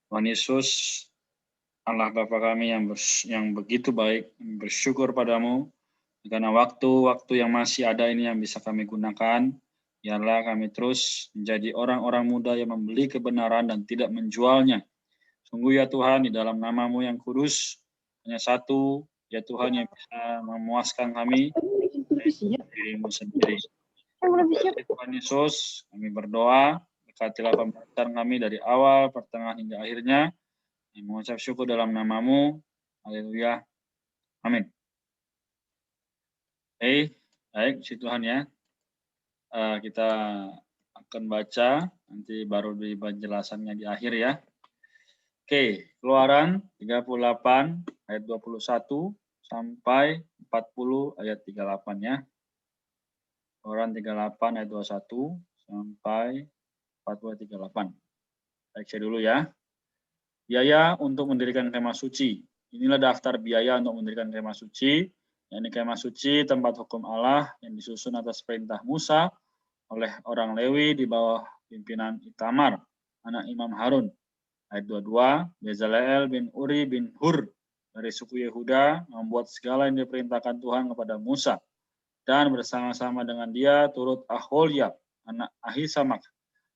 Tuhan Yesus, Allah Bapa kami yang begitu baik, bersyukur padamu karena waktu-waktu yang masih ada ini yang bisa kami gunakan. Biarlah kami terus menjadi orang-orang muda yang membeli kebenaran dan tidak menjualnya. Sungguh ya Tuhan, di dalam nama-Mu yang kudus, hanya satu, ya Tuhan, yang bisa memuaskan kami, diri-Mu sendiri. Tuhan Yesus, kami berdoa, berkatilah pembelajaran kami dari awal, pertengahan, hingga akhirnya. Kami mengucap syukur dalam nama-Mu. Haleluya. Amin. Baik, puji Tuhan ya. Kita akan baca, nanti baru di penjelasannya di akhir ya. Oke, Keluaran 38 ayat 21 sampai 40 ayat 38 ya. Keluaran 38 ayat 21 sampai 40 ayat 38. Baik, saya dulu ya. Biaya untuk mendirikan kemah suci. Inilah daftar biaya untuk mendirikan kemah suci. Yakni kemah suci, tempat hukum Allah yang disusun atas perintah Musa oleh orang Lewi di bawah pimpinan Itamar, anak Imam Harun. Ayat 22, Bezaleel bin Uri bin Hur dari suku Yehuda membuat segala yang diperintahkan Tuhan kepada Musa. Dan bersama-sama dengan dia turut Aholiab, anak Ahisamak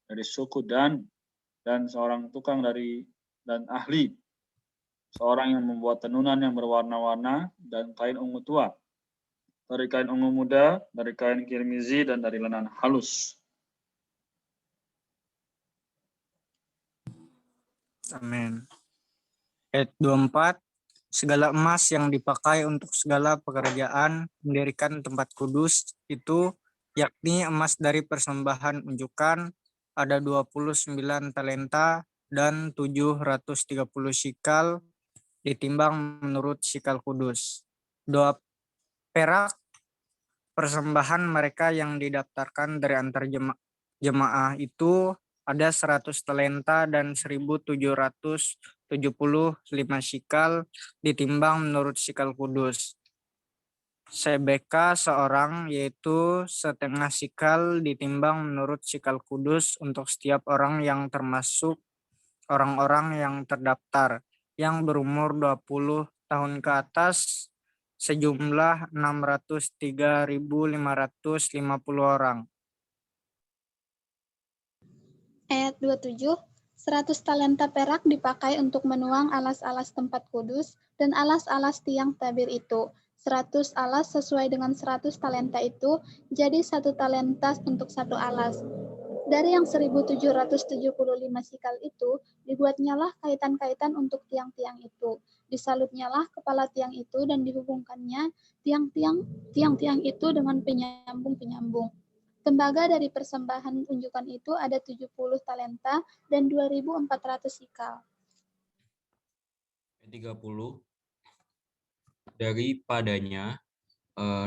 dari suku Dan seorang tukang dan ahli, seorang yang membuat tenunan yang berwarna-warna dan kain ungu tua, dari kain ungu muda, dari kain kirmizi, dan dari lenan halus. Amin. Ayat 24, segala emas yang dipakai untuk segala pekerjaan mendirikan tempat kudus itu, yakni emas dari persembahan unjukan, ada 29 talenta dan 730 sikal, ditimbang menurut sikal kudus. 2 perak persembahan mereka yang didaftarkan dari antar jemaah itu ada 100 talenta dan 1.775 sikal, ditimbang menurut sikal kudus. Sebeka seorang, yaitu setengah sikal, ditimbang menurut sikal kudus untuk setiap orang yang termasuk orang-orang yang terdaftar, yang berumur 20 tahun ke atas, sejumlah 603.550 orang. Ayat 27, 100 talenta perak dipakai untuk menuang alas-alas tempat kudus dan alas-alas tiang tabir itu. 100 alas sesuai dengan 100 talenta itu, jadi 1 talenta untuk 1 alas. Dari yang 1.775 sikal itu, dibuatnyalah kaitan-kaitan untuk tiang-tiang itu. Disalutnyalah kepala tiang itu dan dihubungkannya tiang-tiang itu dengan penyambung-penyambung. Tembaga dari persembahan unjukan itu ada 70 talenta dan 2.400 sikal. 30. Daripadanya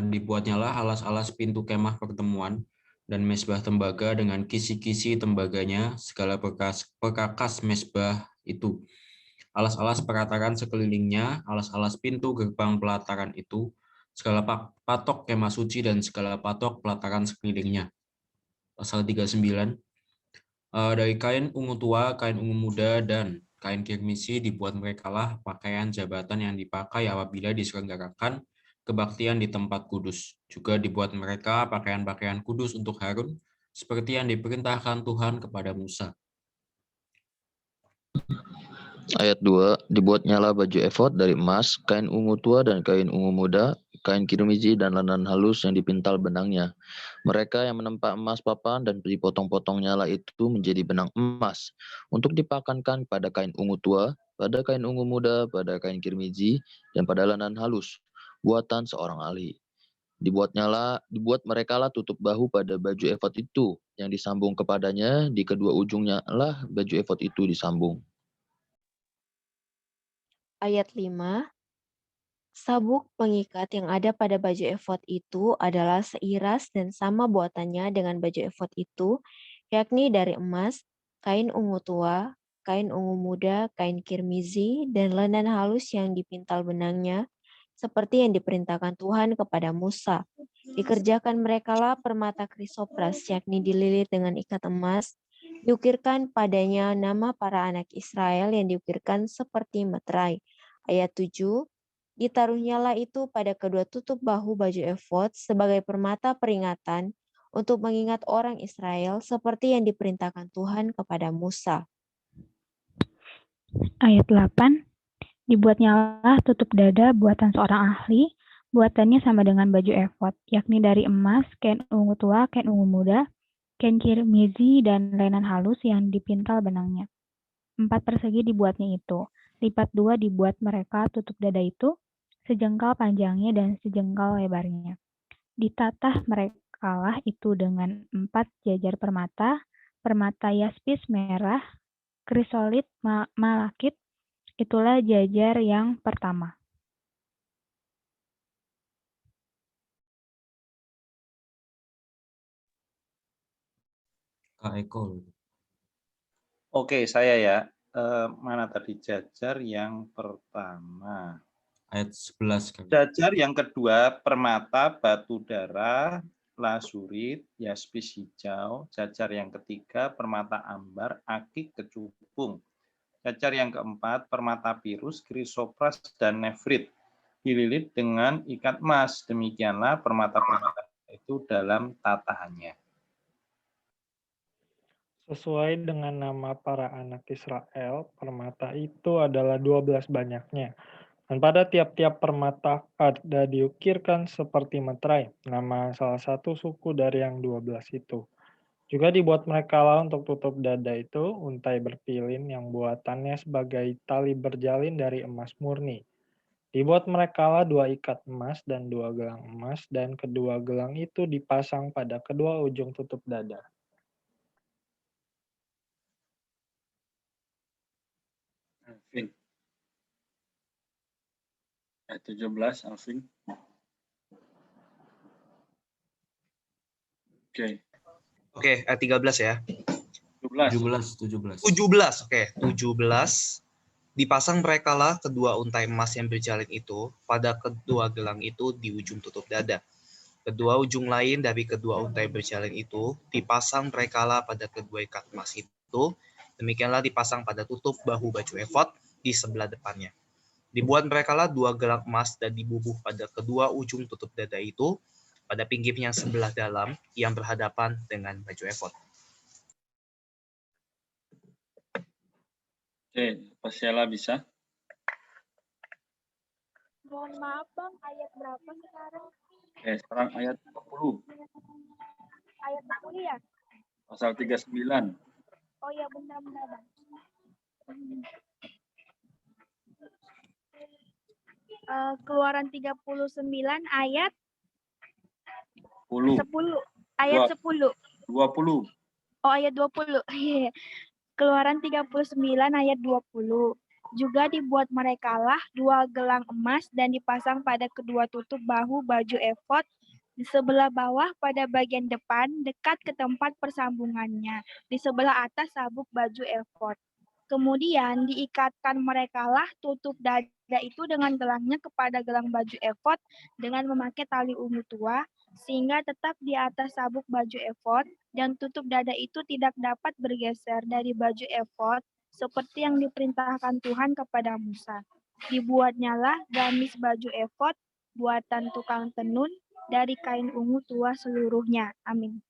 dibuatnyalah alas-alas pintu kemah pertemuan dan mesbah tembaga dengan kisi-kisi tembaganya, segala perkakas mesbah itu, alas-alas perataran sekelilingnya, alas-alas pintu gerbang pelataran itu, segala patok kemah suci dan segala patok pelataran sekelilingnya. Pasal 39. Dari kain ungu tua, kain ungu muda, dan kain kirmisi dibuat merekalah pakaian jabatan yang dipakai apabila diselenggarakan kebaktian di tempat kudus. Juga dibuat mereka pakaian-pakaian kudus untuk Harun, seperti yang diperintahkan Tuhan kepada Musa. Ayat 2, dibuatnyalah baju efod dari emas, kain ungu tua dan kain ungu muda, kain kirmizi dan lenan halus yang dipintal benangnya. Mereka yang menempa emas papan dan dipotong-potongnya itu menjadi benang emas, untuk dipakankan pada kain ungu tua, pada kain ungu muda, pada kain kirmizi, dan pada lenan halus, buatan seorang ahli. Dibuat merekalah tutup bahu pada baju efod itu, yang disambung kepadanya, di kedua ujungnya lah baju efod itu disambung. Ayat 5, sabuk pengikat yang ada pada baju efod itu adalah seiras dan sama buatannya dengan baju efod itu, yakni dari emas, kain ungu tua, kain ungu muda, kain kirmizi, dan lenan halus yang dipintal benangnya, seperti yang diperintahkan Tuhan kepada Musa. Dikerjakan merekalah permata krisopras, yakni dililit dengan ikat emas, Diukirkan padanya nama para anak Israel yang diukirkan seperti meterai. Ayat 7, ditaruhnyalah itu pada kedua tutup bahu baju efod sebagai permata peringatan untuk mengingat orang Israel seperti yang diperintahkan Tuhan kepada Musa. Ayat 8, dibuatnyalah tutup dada buatan seorang ahli, buatannya sama dengan baju efod, yakni dari emas, kain ungu tua, kain ungu muda, kain kirmizi, dan lainan halus yang dipintal benangnya. 4 persegi dibuatnya itu. Lipat 2 dibuat mereka tutup dada itu, sejengkal panjangnya dan sejengkal lebarnya. Ditatah merekalah itu dengan 4 jajar permata, permata yaspis merah, krisolit, malakit, itulah jajar yang pertama. Kak Eko. Oke, saya ya. Mana tadi jajar yang pertama? Ayat 11 Kak. Jajar yang kedua, permata, batu bara, lasurit, yaspis hijau. Jajar yang ketiga, permata ambar, akik, kecubung. Jajar yang keempat, permata pirus, krisopras, dan nefrit. Dililit dengan ikat emas. Demikianlah permata-permata itu dalam tataannya. Sesuai dengan nama para anak Israel, permata itu adalah 12 banyaknya. Dan pada tiap-tiap permata ada diukirkan seperti meterai, nama salah satu suku dari yang 12 itu. Juga dibuat merekalah untuk tutup dada itu untai berpilin yang buatannya sebagai tali berjalin dari emas murni. Dibuat merekalah 2 ikat emas dan 2 gelang emas, dan kedua gelang itu dipasang pada kedua ujung tutup dada. Alvin. Ayat 17, Alvin. Oke, ayat 13 ya. 17. 17, oke. 17. Dipasang merekalah kedua untai emas yang berjalin itu pada kedua gelang itu di ujung tutup dada. Kedua ujung lain dari kedua untai berjalin itu dipasang merekalah pada kedua ikat emas itu. Demikianlah dipasang pada tutup bahu baju efod di sebelah depannya. Dibuat merekalah 2 gelang emas dan dibubuh pada kedua ujung tutup dada itu pada pinggirnya sebelah dalam yang berhadapan dengan baju efod. Oke, Pasiala bisa? Mohon maaf Bang, ayat berapa sekarang? Oke, sekarang ayat 20. Ayat 20 ya? Pasal 39. Oh iya, benar-benar Bang. Keluaran 39 ayat 10. Ayat 10. 20. Oh, ayat 20. Keluaran 39 ayat 20. Juga dibuat merekalah 2 gelang emas dan dipasang pada kedua tutup bahu baju efod di sebelah bawah pada bagian depan dekat ke tempat persambungannya, di sebelah atas sabuk baju efod. Kemudian diikatkan merekalah tutup dada itu dengan gelangnya kepada gelang baju efod dengan memakai tali ungu tua, sehingga tetap di atas sabuk baju efod, dan tutup dada itu tidak dapat bergeser dari baju efod seperti yang diperintahkan Tuhan kepada Musa. Dibuatnyalah gamis baju efod buatan tukang tenun dari kain ungu tua seluruhnya. Amin.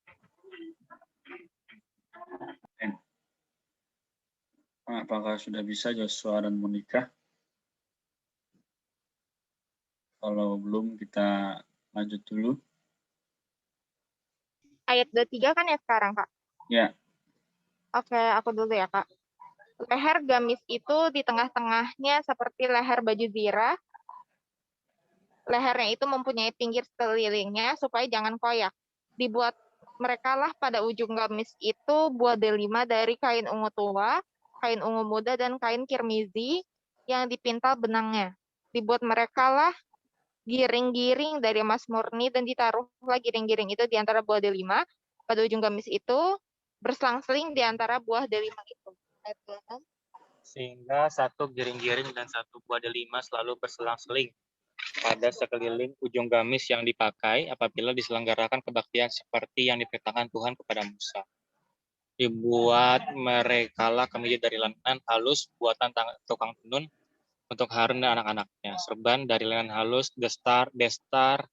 Apakah sudah bisa Joshua dan Monica? Kalau belum, kita lanjut dulu. Ayat 23 kan ya sekarang, Kak? Ya. Oke, aku dulu ya, Kak. Leher gamis itu di tengah-tengahnya seperti leher baju zirah. Lehernya itu mempunyai pinggir sekelilingnya supaya jangan koyak. Dibuat merekalah pada ujung gamis itu buah delima dari kain ungu tua, kain ungu muda, dan kain kirmizi yang dipintal benangnya. Dibuat merekalah giring-giring dari emas murni dan ditaruhlah giring-giring itu di antara buah delima pada ujung gamis itu, berselang-seling di antara buah delima itu. Sehingga satu giring-giring dan satu buah delima selalu berselang-seling pada sekeliling ujung gamis yang dipakai apabila diselenggarakan kebaktian seperti yang diperintahkan Tuhan kepada Musa. Dibuat merekalah kemeja dari lenan halus buatan tukang tenun untuk Harun dan anak-anaknya. Serban dari lenan halus, destar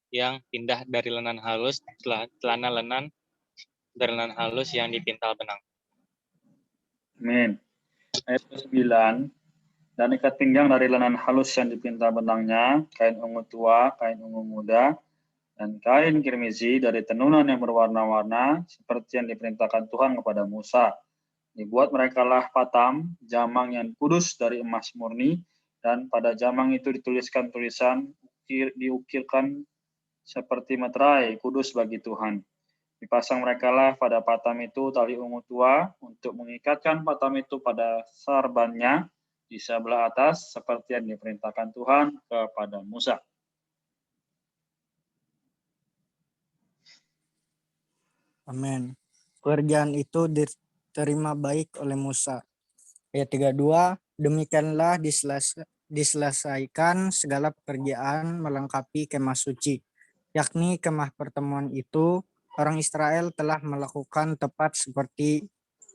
yang pindah dari lenan halus, celana lenan dari lenan halus yang dipintal benang. Amin. Ayat 9. Dan ikat pinggang dari lenan halus yang dipintal benangnya, kain ungu tua, kain ungu muda, dan kain kirmizi dari tenunan yang berwarna-warna, seperti yang diperintahkan Tuhan kepada Musa. Dibuat merekalah patam, jamang yang kudus dari emas murni, dan pada jamang itu dituliskan tulisan, diukirkan seperti meterai, kudus bagi Tuhan. Dipasang merekalah pada patam itu tali ungu tua untuk mengikatkan patam itu pada sarbannya di sebelah atas seperti yang diperintahkan Tuhan kepada Musa. Amin. Pekerjaan itu diterima baik oleh Musa. Ayat 32, demikianlah diselesaikan segala pekerjaan melengkapi kemah suci, yakni kemah pertemuan itu, orang Israel telah melakukan tepat seperti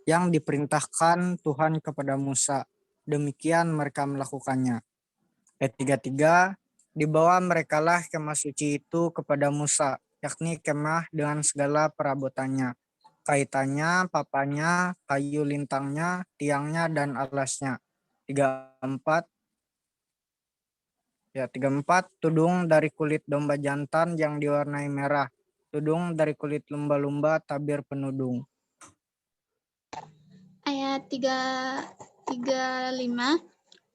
yang diperintahkan Tuhan kepada Musa. Demikian mereka melakukannya. Ayat 33, dibawa merekalah kemah suci itu kepada Musa, yakni kemah dengan segala perabotannya, kaitannya, papanya, kayu lintangnya, tiangnya, dan alasnya. 34, tudung dari kulit domba jantan yang diwarnai merah, tudung dari kulit lumba-lumba tabir penudung. Ayat 35,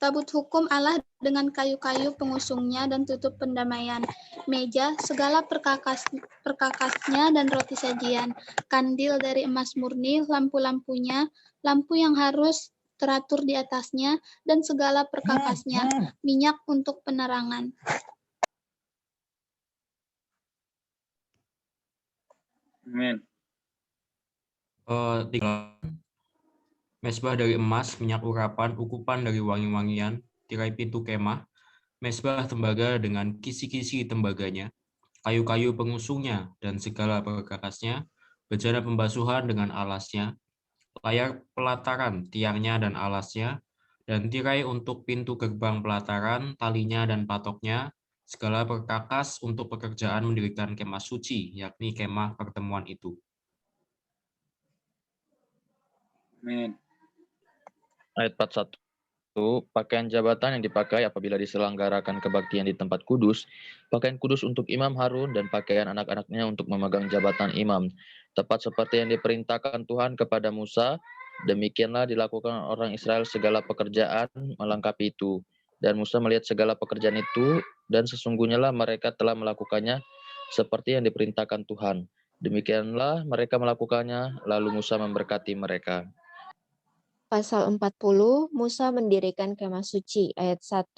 tabut hukum Allah dengan kayu-kayu pengusungnya dan tutup pendamaian, meja, segala perkakasnya dan roti sajian, kandil dari emas murni, lampu-lampunya, lampu yang harus teratur di atasnya, dan segala perkakasnya, minyak untuk penerangan. Amin. Mesbah dari emas, minyak urapan, ukupan dari wangi-wangian, tirai pintu kemah, mesbah tembaga dengan kisi-kisi tembaganya, kayu-kayu pengusungnya dan segala perkakasnya, bejana pembasuhan dengan alasnya, layar pelataran, tiangnya dan alasnya, dan tirai untuk pintu gerbang pelataran, talinya dan patoknya, segala perkakas untuk pekerjaan mendirikan kemah suci, yakni kemah pertemuan itu. Amin. Ayat 41, pakaian jabatan yang dipakai apabila diselenggarakan kebaktian di tempat kudus, pakaian kudus untuk imam Harun dan pakaian anak-anaknya untuk memegang jabatan imam, tepat seperti yang diperintahkan Tuhan kepada Musa, demikianlah dilakukan orang Israel segala pekerjaan melengkapi itu. Dan Musa melihat segala pekerjaan itu, dan sesungguhnya lah mereka telah melakukannya seperti yang diperintahkan Tuhan. Demikianlah mereka melakukannya, lalu Musa memberkati mereka. Pasal 40, Musa mendirikan kemah suci. Ayat 1,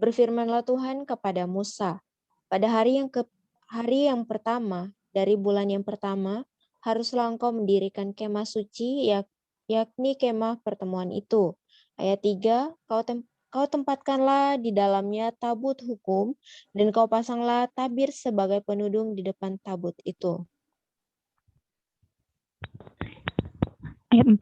berfirmanlah Tuhan kepada Musa, pada hari yang pertama dari bulan yang pertama, haruslah engkau mendirikan kemah suci, yakni kemah pertemuan itu. Ayat 3, kau tempatkanlah di dalamnya tabut hukum, dan kau pasanglah tabir sebagai penudung di depan tabut itu. Ayat 4,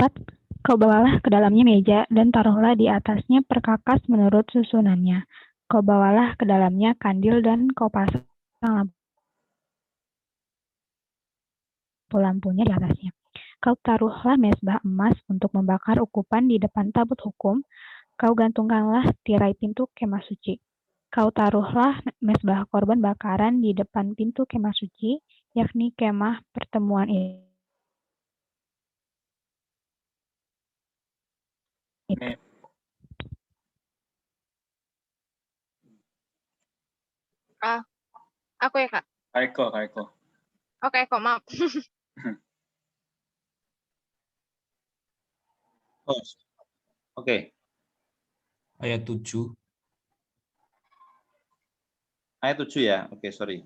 kau bawalah ke dalamnya meja dan taruhlah di atasnya perkakas menurut susunannya. Kau bawalah ke dalamnya kandil dan kau pasang lampu-lampunya di atasnya. Kau taruhlah mesbah emas untuk membakar ukupan di depan tabut hukum. Kau gantungkanlah tirai pintu kemah suci. Kau taruhlah mesbah korban bakaran di depan pintu kemah suci, yakni kemah pertemuan itu. Aku ya, Kak? Kaiko. Oke, kok maaf. Oke. Ayat 7. Ayat 7 ya? Oke, sorry.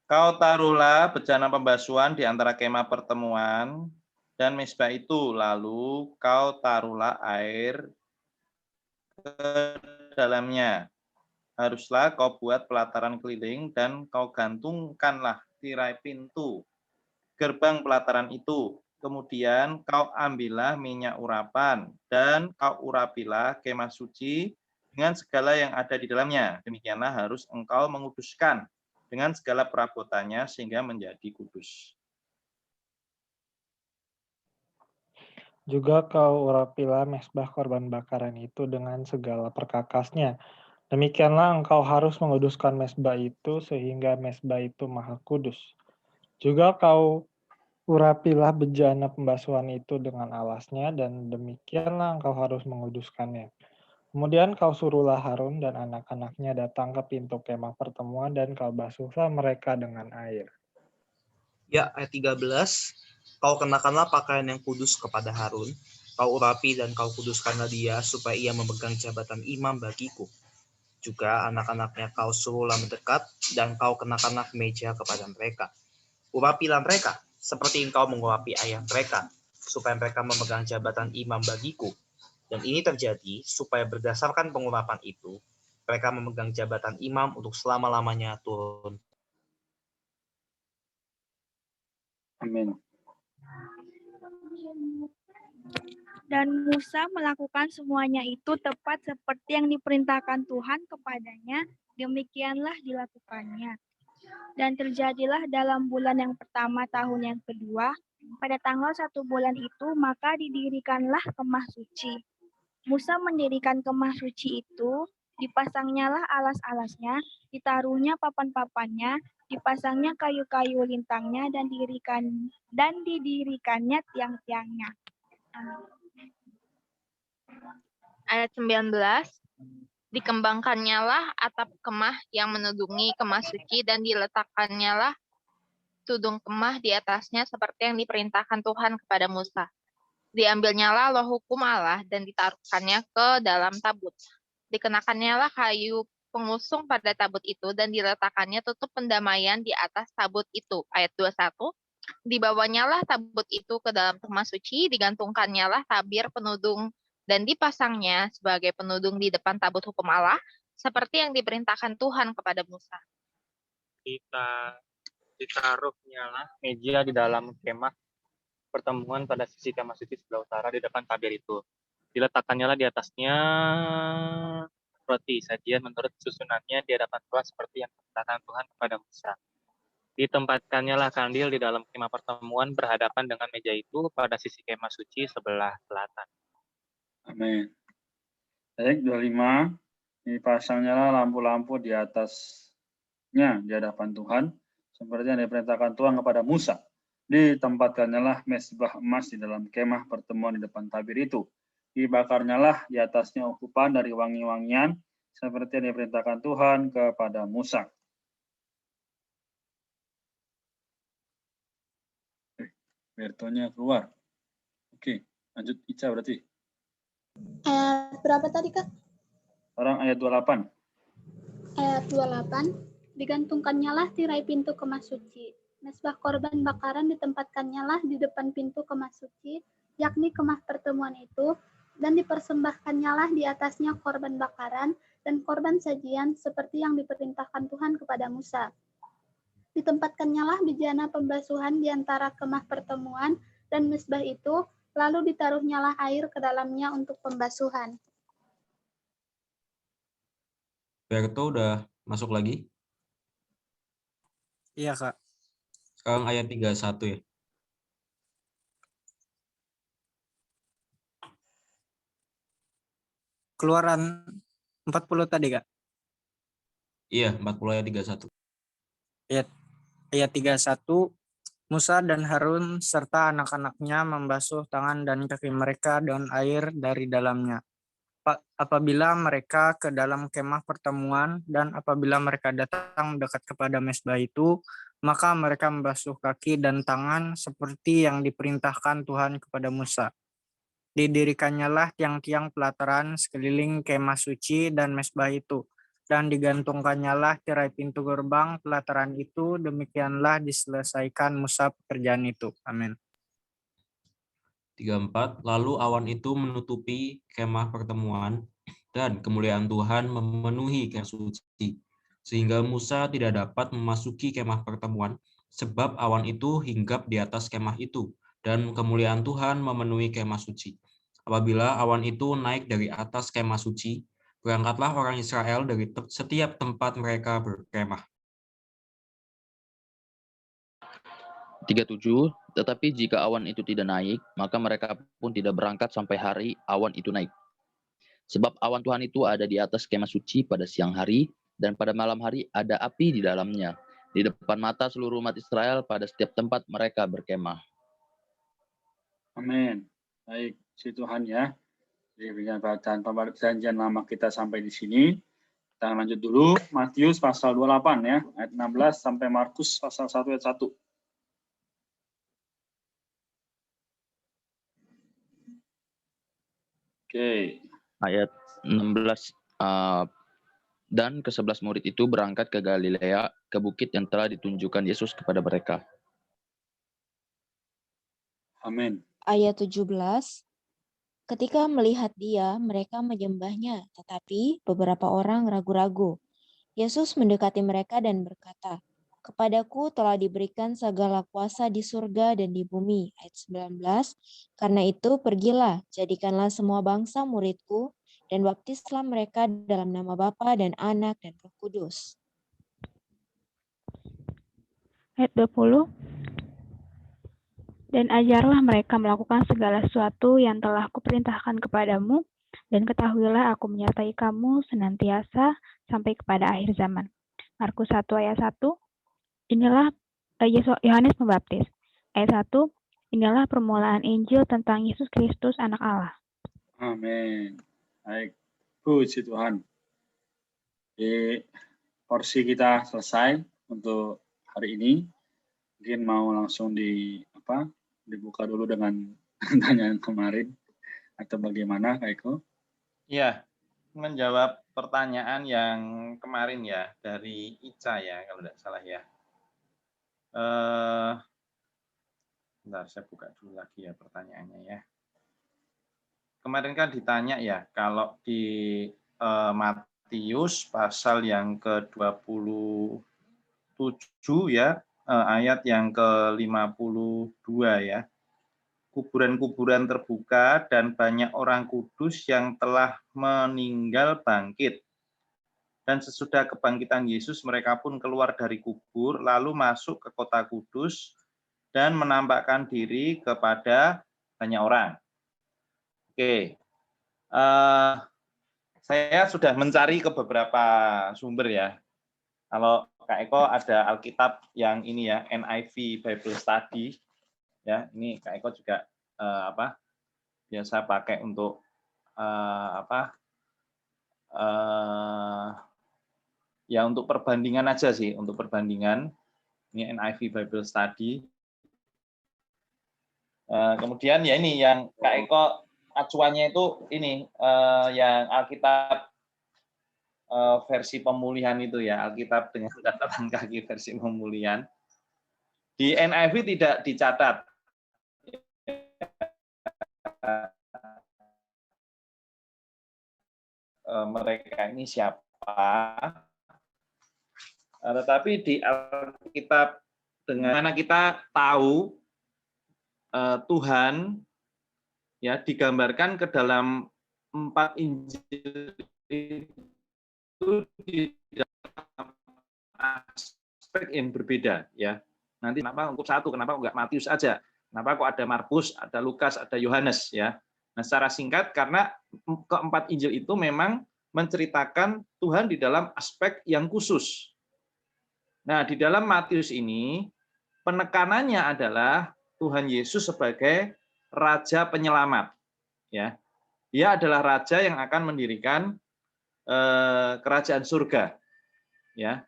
Kau taruhlah bejana pembasuhan di antara kemah pertemuan dan mesbah itu, lalu kau taruhlah air ke dalamnya. Haruslah kau buat pelataran keliling dan kau gantungkanlah tirai pintu gerbang pelataran itu. Kemudian kau ambillah minyak urapan dan kau urapilah kemah suci dengan segala yang ada di dalamnya. Demikianlah harus engkau menguduskan dengan segala perabotannya sehingga menjadi kudus. Juga kau urapilah mezbah korban bakaran itu dengan segala perkakasnya. Demikianlah engkau harus menguduskan mezbah itu sehingga mezbah itu maha kudus. Juga kau urapilah bejana pembasuhan itu dengan alasnya, dan demikianlah engkau harus menguduskannya. Kemudian kau suruhlah Harun dan anak-anaknya datang ke pintu kemah pertemuan dan kau basuhlah mereka dengan air. Ya, ayat 13. Kau kenakanlah pakaian yang kudus kepada Harun. Kau urapi dan kau kuduskanlah dia supaya ia memegang jabatan imam bagiku. Juga anak-anaknya kau suruhlah mendekat dan kau kenakanlah kemeja kepada mereka. Urapilah mereka seperti engkau mengurapi ayah mereka, supaya mereka memegang jabatan imam bagiku. Dan ini terjadi supaya berdasarkan pengurapan itu, mereka memegang jabatan imam untuk selama-lamanya turun. Amin. Dan Musa melakukan semuanya itu tepat seperti yang diperintahkan Tuhan kepadanya, demikianlah dilakukannya. Dan terjadilah dalam bulan yang pertama tahun yang kedua, pada tanggal 1 bulan itu, maka didirikanlah kemah suci. Musa mendirikan kemah suci itu, dipasangnyalah alas-alasnya, ditaruhnya papan-papannya, dipasangnya kayu-kayu lintangnya, dan didirikannya tiang-tiangnya. Ayat 19, dikembangkannyalah atap kemah yang menudungi kemah suci dan diletakkannya tudung kemah di atasnya seperti yang diperintahkan Tuhan kepada Musa. Diambilnyalah loh hukum Allah dan ditaruhkannya ke dalam tabut. Dikenakannya kayu pengusung pada tabut itu dan diletakkannya tutup pendamaian di atas tabut itu. Ayat 21, dibawanyalah tabut itu ke dalam kemah suci, digantungkannyalah tabir penudung dan dipasangnya sebagai penudung di depan tabut hukum Allah, seperti yang diperintahkan Tuhan kepada Musa. Ditaruhnyalah meja di dalam kemah pertemuan pada sisi kemah suci sebelah utara di depan tabir itu. Diletakkannya di atasnya roti sajian menurut susunannya di hadapan Allah seperti yang diperintahkan Tuhan kepada Musa. Ditempatkannya kandil di dalam kemah pertemuan berhadapan dengan meja itu pada sisi kemah suci sebelah selatan. Amin. Ayat 25, dipasangnya lampu-lampu di atasnya di hadapan Tuhan, seperti yang diperintahkan Tuhan kepada Musa. Ditempatkannya mezbah emas di dalam kemah pertemuan di depan tabir itu. Dibakarnyalah di atasnya ukupan dari wangi-wangian, seperti yang diperintahkan Tuhan kepada Musa. Bertonya keluar. Oke, lanjut Ica berarti. Ayat berapa tadi, Kak? Sekarang ayat 28. Ayat 28, digantungkannyalah tirai pintu kemah suci. Mezbah korban bakaran ditempatkannya di depan pintu kemah suci, yakni kemah pertemuan itu, dan dipersembahkannyalah di atasnya korban bakaran dan korban sajian seperti yang diperintahkan Tuhan kepada Musa. Ditempatkannya bejana pembasuhan di antara kemah pertemuan dan mezbah itu, lalu ditaruhnyalah air ke dalamnya untuk pembasuhan. Berto udah masuk lagi? Iya, Kak. Sekarang ayat 31 ya. Keluaran 40 tadi, Kak. Iya, 40 ayat 31. Ayat 31, Musa dan Harun serta anak-anaknya membasuh tangan dan kaki mereka dengan air dari dalamnya. Apabila mereka ke dalam kemah pertemuan dan apabila mereka datang dekat kepada mezbah itu, maka mereka membasuh kaki dan tangan seperti yang diperintahkan Tuhan kepada Musa. Didirikannya tiang-tiang pelataran sekeliling kemah suci dan mezbah itu, dan digantungkannya tirai pintu gerbang pelataran itu. Demikianlah diselesaikan Musa pekerjaan itu. Amin. 34, lalu awan itu menutupi kemah pertemuan dan kemuliaan Tuhan memenuhi kemah suci, sehingga Musa tidak dapat memasuki kemah pertemuan sebab awan itu hinggap di atas kemah itu dan kemuliaan Tuhan memenuhi kemah suci. Apabila awan itu naik dari atas kemah suci, berangkatlah orang Israel dari setiap tempat mereka berkemah. 37. Tetapi jika awan itu tidak naik, maka mereka pun tidak berangkat sampai hari awan itu naik. Sebab awan Tuhan itu ada di atas kemah suci pada siang hari, dan pada malam hari ada api di dalamnya, di depan mata seluruh umat Israel pada setiap tempat mereka berkemah. Amin. Baik, puji Tuhan ya. Jadi dengan bacaan perjanjian lama kita sampai di sini. Kita lanjut dulu, Matius pasal 28 ya, ayat 16 sampai Markus pasal 1 ayat 1. Oke. Ayat 16. Dan ke-11 murid itu berangkat ke Galilea, ke bukit yang telah ditunjukkan Yesus kepada mereka. Amin. Ayat 17. Ketika melihat dia, mereka menyembahnya, tetapi beberapa orang ragu-ragu. Yesus mendekati mereka dan berkata, "Kepadaku telah diberikan segala kuasa di surga dan di bumi." Ayat 19. Karena itu pergilah, jadikanlah semua bangsa muridku, dan baptislah mereka dalam nama Bapa dan Anak dan Roh Kudus. Ayat 20. Dan ajarlah mereka melakukan segala sesuatu yang telah kuperintahkan kepadamu, dan ketahuilah aku menyertai kamu senantiasa sampai kepada akhir zaman. Markus 1 ayat 1. Inilah Yohanes Pembaptis. Ayat 1. Inilah permulaan Injil tentang Yesus Kristus anak Allah. Amin. Baik. Puji Tuhan. Di porsi kita selesai untuk hari ini. Mungkin mau langsung dibuka dulu dengan pertanyaan kemarin atau bagaimana, Kak Eko? Ya, menjawab pertanyaan yang kemarin ya dari Ica ya kalau tidak salah ya. Bentar, saya buka dulu lagi ya pertanyaannya ya. Kemarin kan ditanya ya kalau di Matius pasal yang ke-27 ya, ayat yang ke-52 ya. Kuburan-kuburan terbuka dan banyak orang kudus yang telah meninggal bangkit. Dan sesudah kebangkitan Yesus, mereka pun keluar dari kubur, lalu masuk ke kota kudus dan menampakkan diri kepada banyak orang. Oke, saya sudah mencari ke beberapa sumber ya. Kalau Kak Eko ada Alkitab yang ini ya, NIV Bible Study. Ya, ini Kak Eko juga biasa pakai untuk ya untuk perbandingan aja sih, untuk perbandingan. Ini NIV Bible Study. Kemudian ya ini yang Kak Eko acuannya itu ini yang Alkitab versi pemulihan itu ya, Alkitab dengan catatan kaki versi pemulihan. Di NIV tidak dicatat. Mereka ini siapa? Tetapi di Alkitab dengan mana kita tahu Tuhan ya digambarkan ke dalam 4 Injil itu di dalam aspek yang berbeda ya. Nanti kenapa untuk satu, kenapa enggak Matius aja? Kenapa kok ada Markus, ada Lukas, ada Yohanes ya? Nah, secara singkat karena keempat Injil itu memang menceritakan Tuhan di dalam aspek yang khusus. Nah, di dalam Matius ini penekanannya adalah Tuhan Yesus sebagai Raja Penyelamat. Ya, Dia adalah Raja yang akan mendirikan kerajaan surga. Ya,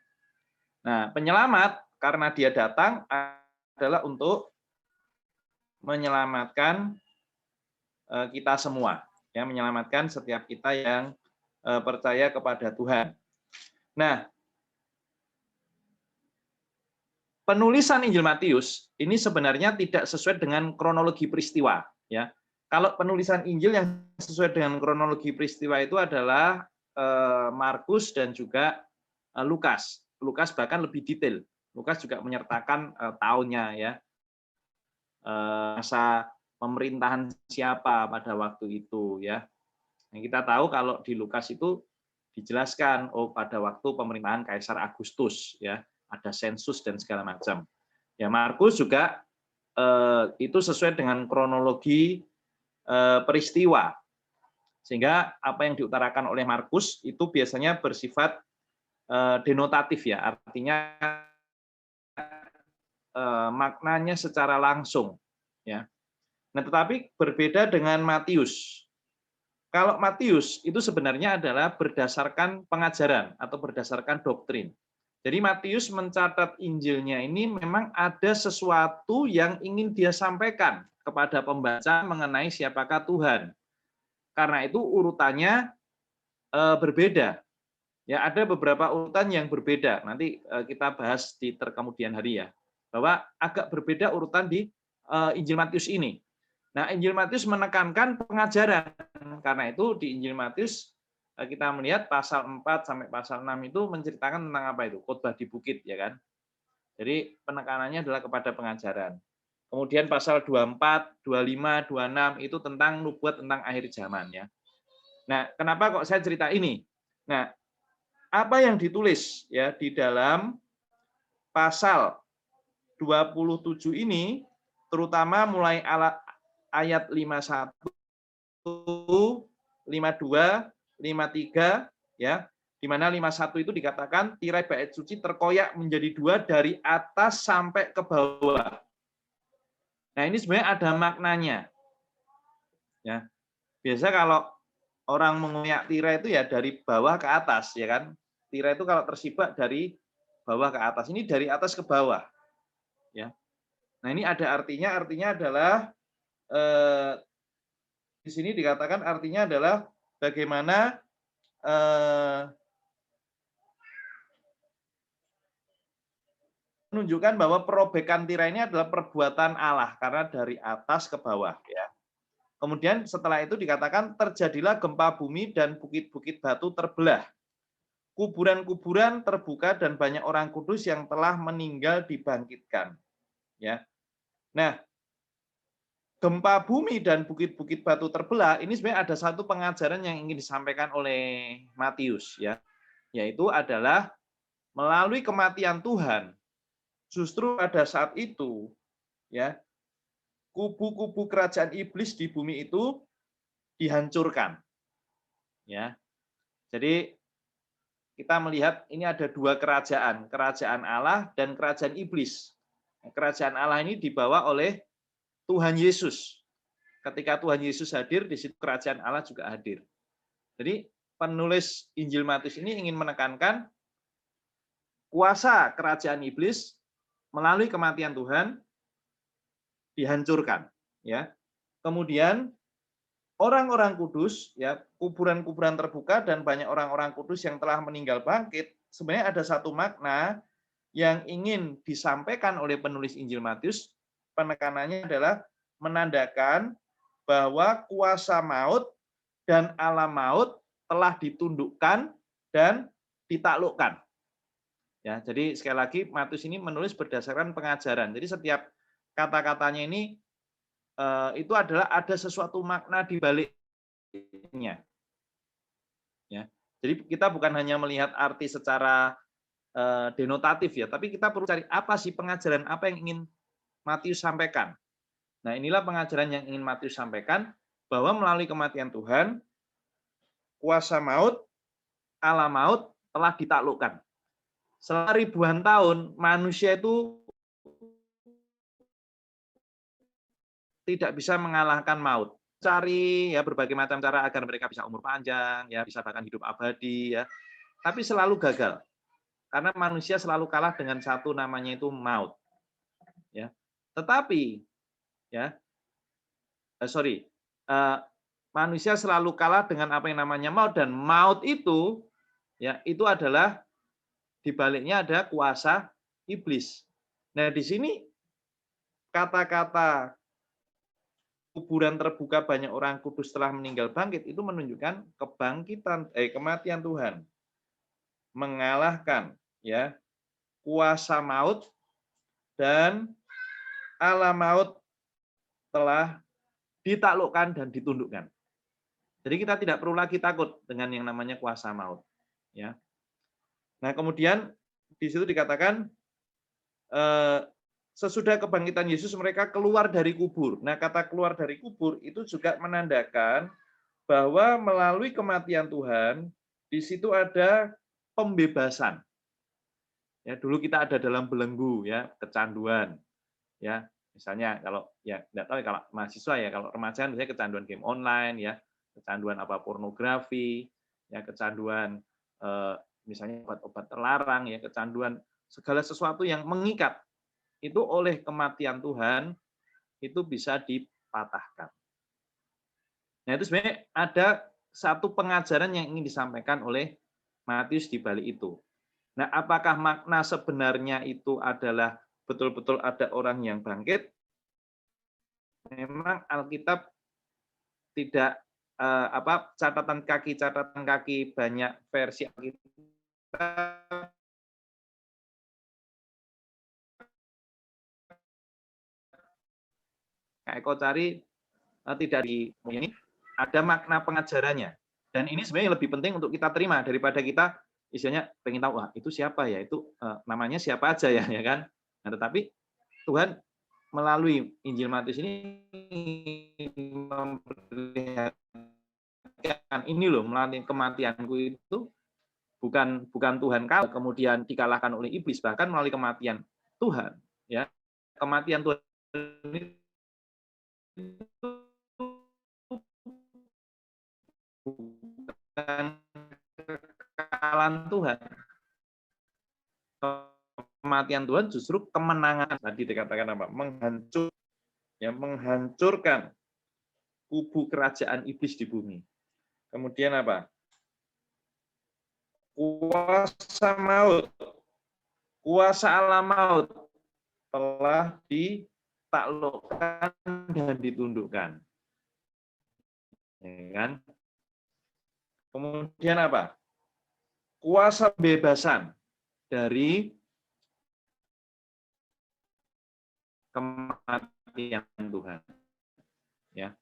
nah penyelamat karena Dia datang adalah untuk menyelamatkan kita semua, ya, menyelamatkan setiap kita yang percaya kepada Tuhan. Nah, penulisan Injil Matius ini sebenarnya tidak sesuai dengan kronologi peristiwa, ya. Kalau penulisan Injil yang sesuai dengan kronologi peristiwa itu adalah Markus dan juga Lukas. Lukas bahkan lebih detail. Lukas juga menyertakan tahunnya, ya. masa pemerintahan siapa pada waktu itu ya. Yang kita tahu kalau di Lukas itu dijelaskan pada waktu pemerintahan Kaisar Agustus ya, ada sensus dan segala macam. Ya Markus juga itu sesuai dengan kronologi peristiwa. Sehingga apa yang diutarakan oleh Markus itu biasanya bersifat denotatif ya, artinya maknanya secara langsung ya. Nah, tetapi berbeda dengan Matius. Kalau Matius itu sebenarnya adalah berdasarkan pengajaran atau berdasarkan doktrin. Jadi Matius mencatat Injilnya ini memang ada sesuatu yang ingin dia sampaikan kepada pembaca mengenai siapakah Tuhan. Karena itu urutannya berbeda. Ya, ada beberapa urutan yang berbeda. Nanti kita bahas di terkemudian hari ya. Bahwa agak berbeda urutan di Injil Matius ini. Nah, Injil Matius menekankan pengajaran. Karena itu di Injil Matius kita melihat pasal 4 sampai pasal 6 itu menceritakan tentang apa itu? Khotbah di bukit ya kan. Jadi penekanannya adalah kepada pengajaran. Kemudian pasal 24, 25, 26 itu tentang nubuat tentang akhir zaman ya. Nah, kenapa kok saya cerita ini? Nah, apa yang ditulis ya di dalam pasal 27 ini terutama mulai ayat 51, 52, 53 ya, di mana 51 itu dikatakan tirai bait suci terkoyak menjadi dua dari atas sampai ke bawah. Nah, ini sebenarnya ada maknanya. Ya. Biasa kalau orang mengoyak tirai itu ya dari bawah ke atas, ya kan? Tirai itu kalau tersibak dari bawah ke atas, ini dari atas ke bawah. Ya. Nah, ini ada artinya adalah di sini dikatakan artinya adalah bagaimana menunjukkan bahwa perobekan tirai ini adalah perbuatan Allah karena dari atas ke bawah ya. Kemudian setelah itu dikatakan terjadilah gempa bumi dan bukit-bukit batu terbelah. Kuburan-kuburan terbuka dan banyak orang kudus yang telah meninggal dibangkitkan. Ya. Nah, gempa bumi dan bukit-bukit batu terbelah ini sebenarnya ada satu pengajaran yang ingin disampaikan oleh Matius ya. Yaitu adalah melalui kematian Tuhan justru pada saat itu ya kubu-kubu kerajaan iblis di bumi itu dihancurkan. Ya. Jadi kita melihat ini ada dua kerajaan, kerajaan Allah dan kerajaan iblis. Kerajaan Allah ini dibawa oleh Tuhan Yesus. Ketika Tuhan Yesus hadir, di situ kerajaan Allah juga hadir. Jadi penulis Injil Matius ini ingin menekankan kuasa kerajaan iblis melalui kematian Tuhan dihancurkan, ya. Kemudian orang-orang kudus, ya, kuburan-kuburan terbuka dan banyak orang-orang kudus yang telah meninggal bangkit. Sebenarnya ada satu makna yang ingin disampaikan oleh penulis Injil Matius. Penekanannya adalah menandakan bahwa kuasa maut dan alam maut telah ditundukkan dan ditaklukkan. Ya, jadi sekali lagi Matius ini menulis berdasarkan pengajaran. Jadi setiap kata-katanya ini itu adalah ada sesuatu makna di baliknya. Ya, jadi kita bukan hanya melihat arti secara denotatif ya, tapi kita perlu cari apa sih pengajaran apa yang ingin Matius sampaikan. Nah, inilah pengajaran yang ingin Matius sampaikan bahwa melalui kematian Tuhan kuasa maut, alam maut telah ditaklukkan. Selama ribuan tahun manusia itu tidak bisa mengalahkan maut. Cari ya berbagai macam cara agar mereka bisa umur panjang, ya bisa bahkan hidup abadi ya. Tapi selalu gagal. Karena manusia selalu kalah dengan satu namanya itu maut. Ya. Tetapi ya manusia selalu kalah dengan apa yang namanya maut, dan maut itu ya itu adalah di baliknya ada kuasa iblis. Nah, di sini kata-kata kuburan terbuka banyak orang kudus telah meninggal bangkit itu menunjukkan kematian Tuhan mengalahkan ya kuasa maut dan alam maut telah ditaklukkan dan ditundukkan. Jadi kita tidak perlu lagi takut dengan yang namanya kuasa maut. Ya. Nah kemudian di situ dikatakan sesudah kebangkitan Yesus mereka keluar dari kubur. Nah kata keluar dari kubur itu juga menandakan bahwa melalui kematian Tuhan di situ ada pembebasan. Ya dulu kita ada dalam belenggu ya kecanduan. Ya misalnya kalau ya tidak tahu kalau mahasiswa ya kalau remaja misalnya kecanduan game online ya kecanduan apa pornografi ya kecanduan misalnya obat-obat terlarang ya kecanduan segala sesuatu yang mengikat itu oleh kematian Tuhan itu bisa dipatahkan. Nah itu sebenarnya ada satu pengajaran yang ingin disampaikan oleh Matius di balik itu. Nah apakah makna sebenarnya itu adalah betul-betul ada orang yang bangkit? Memang Alkitab tidak catatan kaki banyak versi Alkitab Kak Eko cari tidak di ini ada makna pengajarannya dan ini sebenarnya lebih penting untuk kita terima daripada kita istilahnya pengen tahu wah itu siapa ya itu namanya siapa aja ya kan. Nah, tetapi Tuhan melalui Injil Matius ini memperlihatkan ini loh melalui kematianku itu bukan Tuhan kalah kemudian dikalahkan oleh iblis bahkan melalui kematian Tuhan ya kematian Tuhan itu bukan kekalahan Tuhan. Kematian Tuhan justru kemenangan. Tadi dikatakan apa? Menghancurkan kubu kerajaan iblis di bumi. Kemudian apa? Kuasa maut, kuasa alam maut telah ditaklukkan dan ditundukkan. Ya kan? Kemudian apa? Kuasa bebasan dari kematian Tuhan. Ya.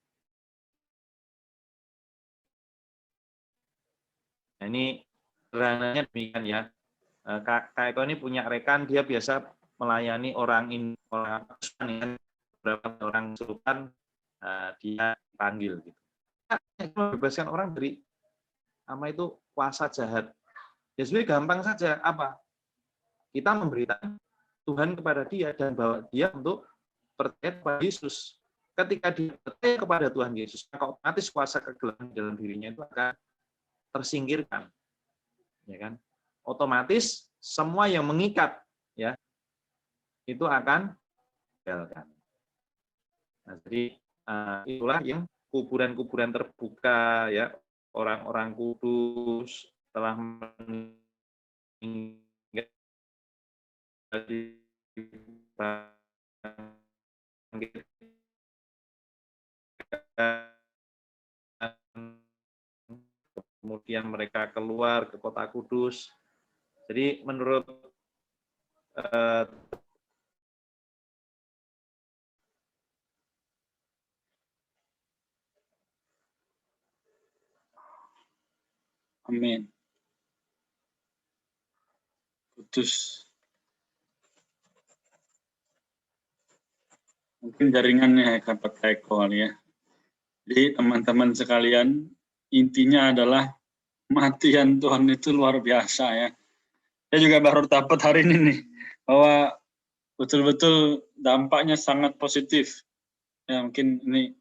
Nah, ini sederhananya demikian ya. Kak Eko ini punya rekan, dia biasa melayani orang beberapa orang kesurupan, dia panggil gitu. Membebaskan orang dari itu kuasa jahat. Ya sebenarnya gampang saja. Apa? Kita memberitakan Tuhan kepada dia dan bawa dia untuk percaya kepada Yesus. Ketika dia percaya kepada Tuhan Yesus, maka otomatis kuasa kegelapan dalam dirinya itu akan tersingkirkan. Ya kan? Otomatis semua yang mengikat ya itu akan ditinggalkan. Nah, jadi itulah yang kuburan-kuburan terbuka ya orang-orang kudus telah meninggal kemudian mereka keluar ke kota kudus. Jadi menurut Amin. Kudus. Mungkin jaringannya dapat Eko kali ya. Jadi teman-teman sekalian, intinya adalah kematian Tuhan itu luar biasa ya. Saya juga baru dapat hari ini nih, bahwa betul-betul dampaknya sangat positif. Ya mungkin ini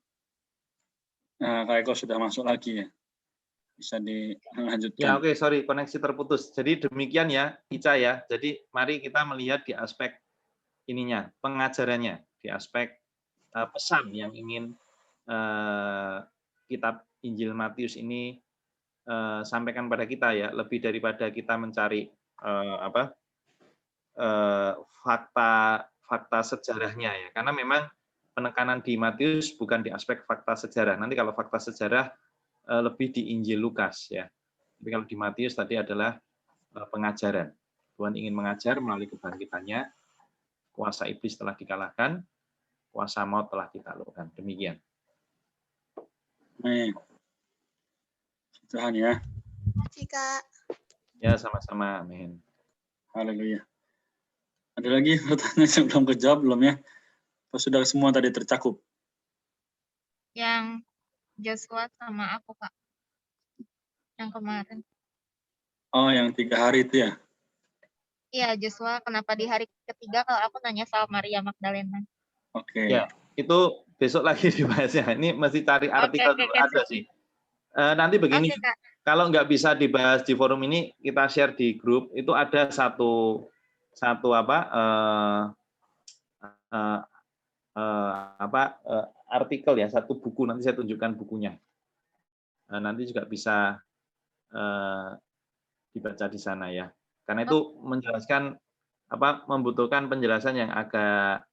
Kak Eko sudah masuk lagi ya. Bisa dilanjutkan. Ya oke, sorry koneksi terputus. Jadi demikian ya, Ica ya. Jadi mari kita melihat di aspek ininya, pengajarannya, di aspek pesan yang ingin kitab Injil Matius ini sampaikan pada kita ya, lebih daripada kita mencari fakta sejarahnya ya. Karena memang penekanan di Matius bukan di aspek fakta sejarah. Nanti kalau fakta sejarah lebih di Injil Lukas ya. Tapi kalau di Matius tadi adalah pengajaran. Tuhan ingin mengajar melalui kebangkitannya, kuasa iblis telah dikalahkan, kuasa maut telah ditaklukkan. Demikian. Amin. Tuhan ya. Kak. Ya, sama-sama. Amin. Haleluya. Ada lagi pertanyaan yang belum kejawab belum ya? Apa sudah semua tadi tercakup? Yang Joshua sama aku, Kak. Yang kemarin. Oh, yang 3 hari itu ya? Iya, Joshua kenapa di hari ketiga kalau aku nanya soal Maria Magdalena. Oke. Ya, itu besok lagi dibahas ya. Ini mesti cari artikel dulu ada sih. Nanti begini, kalau nggak bisa dibahas di forum ini, kita share di grup. Itu ada satu artikel ya, satu buku. Nanti saya tunjukkan bukunya. Nanti juga bisa dibaca di sana ya. Karena itu menjelaskan membutuhkan penjelasan yang agak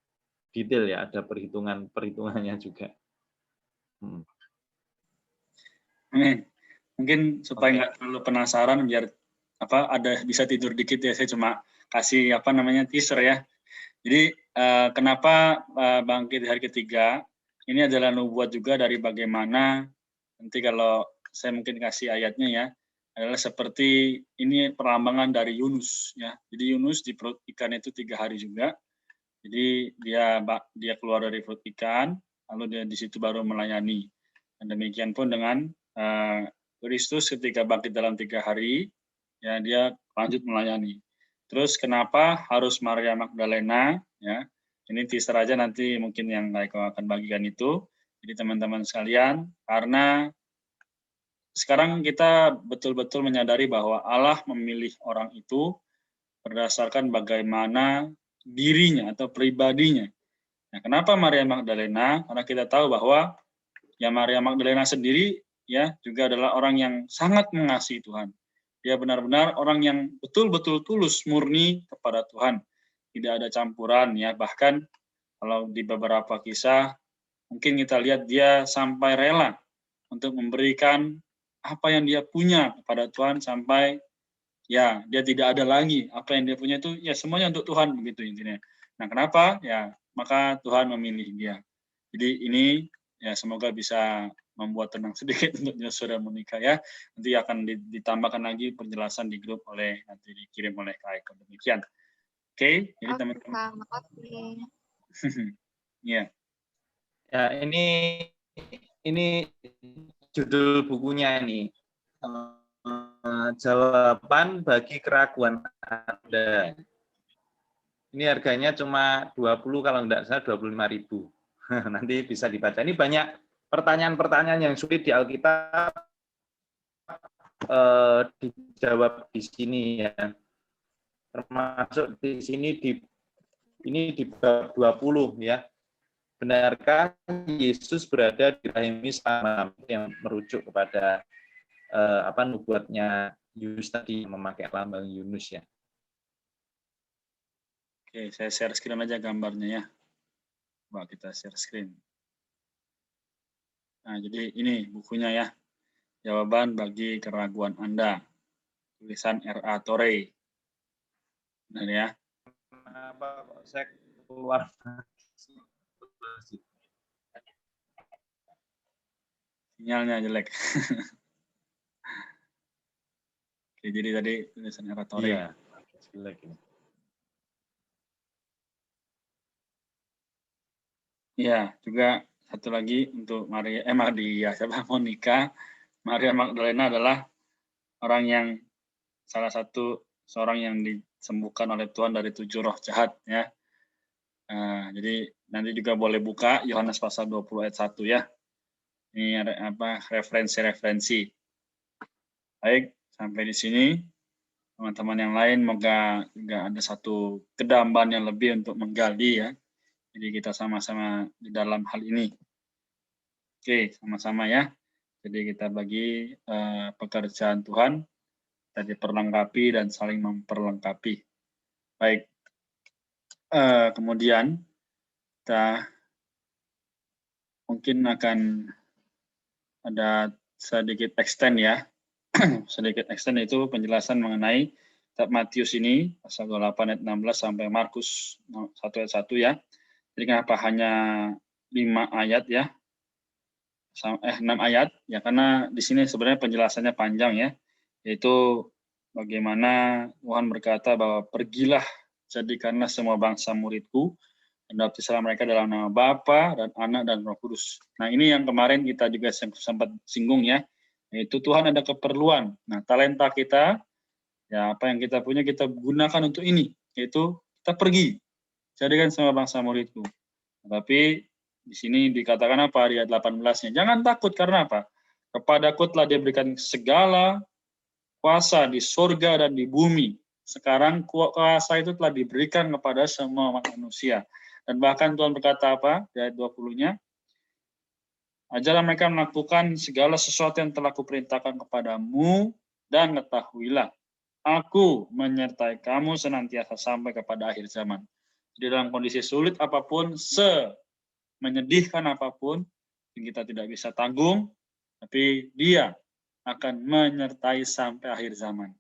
detail ya, ada perhitungannya juga. Amin. Mungkin supaya nggak terlalu penasaran biar ada bisa tidur dikit ya, saya cuma kasih teaser ya. Jadi kenapa bangkit di hari ketiga? Ini adalah nubuat juga dari bagaimana nanti kalau saya mungkin kasih ayatnya ya, adalah seperti ini perambangan dari Yunus ya. Jadi Yunus di perut ikan itu 3 hari juga. Jadi dia keluar dari perut ikan, lalu dia di situ baru melayani. Dan demikian pun dengan Kristus ketika bangkit dalam 3 hari, ya dia lanjut melayani. Terus kenapa harus Maria Magdalena? Ya, ini teaser aja nanti mungkin yang Raiko akan bagikan itu. Jadi teman-teman sekalian, karena sekarang kita betul-betul menyadari bahwa Allah memilih orang itu berdasarkan bagaimana dirinya atau pribadinya. Nah, kenapa Maria Magdalena? Karena kita tahu bahwa ya Maria Magdalena sendiri ya juga adalah orang yang sangat mengasihi Tuhan. Dia benar-benar orang yang betul-betul tulus murni kepada Tuhan. Tidak ada campuran ya, bahkan kalau di beberapa kisah mungkin kita lihat dia sampai rela untuk memberikan apa yang dia punya kepada Tuhan sampai ya dia tidak ada lagi, apa yang dia punya itu ya semuanya untuk Tuhan, begitu intinya. Nah, kenapa? Ya maka Tuhan memilih dia. Jadi ini ya semoga bisa membuat tenang sedikit untuk Joshua dan Monica ya. Nanti akan ditambahkan lagi penjelasan di grup nanti dikirim oleh Kak Eko. Demikian. Oke, jadi teman-teman. Ya. Ya, ini judul bukunya ini. Jawaban bagi keraguan Anda. Ini harganya cuma 20 kalau enggak salah 25.000. Nanti bisa dibaca. Ini banyak pertanyaan-pertanyaan yang sulit di Alkitab dijawab di sini ya. Termasuk di sini di bab 20 ya. Benarkah Yesus berada di rahim Isa yang merujuk kepada nubuatnya Yunus tadi memakai lambang Yunus ya. Oke, saya share screen aja gambarnya ya. Coba kita share screen. Nah, jadi ini bukunya ya. Jawaban bagi keraguan Anda. Tulisan R.A. Torrey. Benar ya. Kenapa kok saya keluar? Sinyalnya jelek. Oke, jadi tadi tulisan R.A. Torrey. Iya, jelek ini. Ya, juga satu lagi untuk Maria Monica. Maria Magdalena adalah orang yang seorang yang disembuhkan oleh Tuhan dari 7 roh jahat ya. Jadi nanti juga boleh buka Yohanes pasal 20 ayat 1 ya. Ini referensi. Baik, sampai di sini. Teman-teman yang lain moga juga ada satu kedambahan yang lebih untuk menggali ya. Jadi kita sama-sama di dalam hal ini. Oke, sama-sama ya. Jadi kita bagi pekerjaan Tuhan, kita diperlengkapi dan saling memperlengkapi. Baik, kemudian kita mungkin akan ada sedikit extend ya. Sedikit extend itu penjelasan mengenai kitab Matius ini, pasal 28 ayat 16 sampai Markus 1 ayat 1 ya. Jadi kenapa hanya 5 ayat ya? 6 ayat ya, karena di sini sebenarnya penjelasannya panjang ya, yaitu bagaimana Tuhan berkata bahwa pergilah jadikanlah semua bangsa muridku dan baptislah mereka dalam nama Bapa dan Anak dan Roh Kudus. Nah, ini yang kemarin kita juga sempat singgung ya, yaitu Tuhan ada keperluan. Nah, talenta kita ya, apa yang kita punya kita gunakan untuk ini, yaitu kita pergi jadikan semua bangsa muridku. Tapi di sini dikatakan apa di ayat 18-nya? Jangan takut, karena apa? Kepadaku telah diberikan segala kuasa di surga dan di bumi. Sekarang kuasa itu telah diberikan kepada semua manusia. Dan bahkan Tuhan berkata apa? Di ayat 20-nya, ajarlah mereka melakukan segala sesuatu yang telah kuperintahkan kepadamu, dan ketahuilah, aku menyertai kamu senantiasa sampai kepada akhir zaman. Di dalam kondisi sulit apapun, menyedihkan apapun, yang kita tidak bisa tanggung, tapi Dia akan menyertai sampai akhir zaman.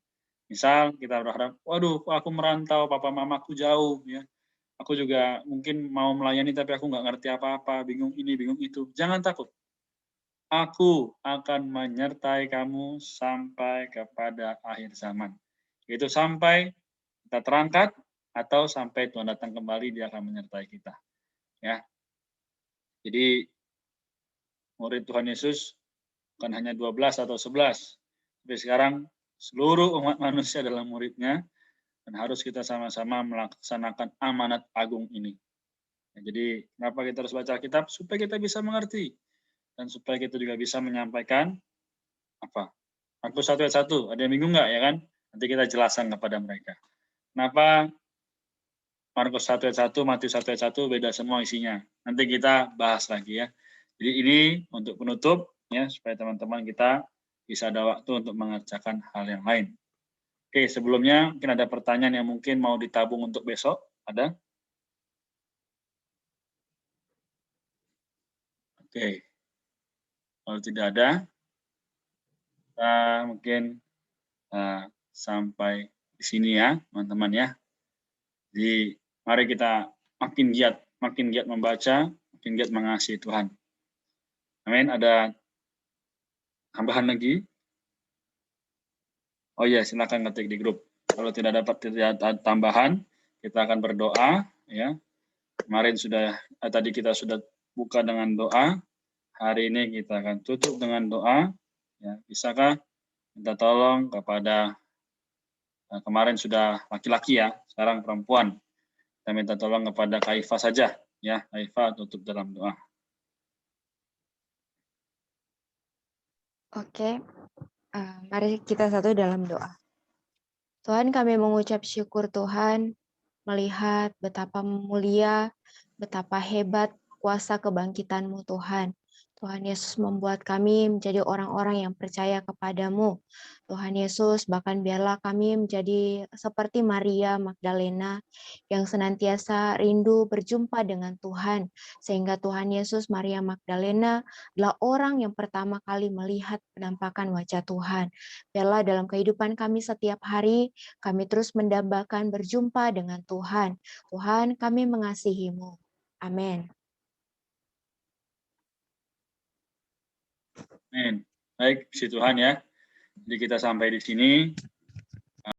Misal kita berharap, waduh, aku merantau, papa mamaku jauh, ya. Aku juga mungkin mau melayani, tapi aku nggak ngerti apa-apa, bingung ini, bingung itu. Jangan takut. Aku akan menyertai kamu sampai kepada akhir zaman. Yaitu sampai kita terangkat, atau sampai Tuhan datang kembali, Dia akan menyertai kita. Ya. Jadi murid Tuhan Yesus bukan hanya 12 atau 11, tapi sekarang seluruh umat manusia adalah muridnya, dan harus kita sama-sama melaksanakan amanat agung ini. Ya, jadi kenapa kita harus baca Alkitab? Supaya kita bisa mengerti, dan supaya kita juga bisa menyampaikan apa? Markus 1 ayat 1, ada yang bingung nggak ya kan? Nanti kita jelaskan kepada mereka. Kenapa Markus 1 ayat 1, Matius 1 ayat 1 beda semua isinya. Nanti kita bahas lagi ya. Jadi ini untuk penutup ya, supaya teman-teman kita bisa ada waktu untuk mengerjakan hal yang lain. Oke, sebelumnya mungkin ada pertanyaan yang mungkin mau ditabung untuk besok. Ada? Oke. Kalau tidak ada, kita mungkin sampai di sini ya, teman-teman ya. Jadi mari kita makin giat membaca, makin giat mengasihi Tuhan. Amin. Ada tambahan lagi? Oh iya, silakan ketik di grup. Kalau tidak dapat tambahan, kita akan berdoa ya. Kemarin tadi kita sudah buka dengan doa. Hari ini kita akan tutup dengan doa. Ya, bisakah minta tolong kepada kemarin sudah laki-laki ya, sekarang perempuan. Kita minta tolong kepada Kak Iva saja ya. Kak Iva tutup dalam doa. Oke, mari kita satu dalam doa. Tuhan, kami mengucap syukur Tuhan melihat betapa mulia, betapa hebat kuasa kebangkitan-Mu Tuhan. Tuhan Yesus membuat kami menjadi orang-orang yang percaya kepadamu. Tuhan Yesus, bahkan biarlah kami menjadi seperti Maria Magdalena yang senantiasa rindu berjumpa dengan Tuhan. Sehingga Tuhan Yesus, Maria Magdalena adalah orang yang pertama kali melihat penampakan wajah Tuhan. Biarlah dalam kehidupan kami setiap hari, kami terus mendambakan berjumpa dengan Tuhan. Tuhan, kami mengasihi-Mu. Amin. Amin. Baik, puji Tuhan ya. Jadi kita sampai di sini.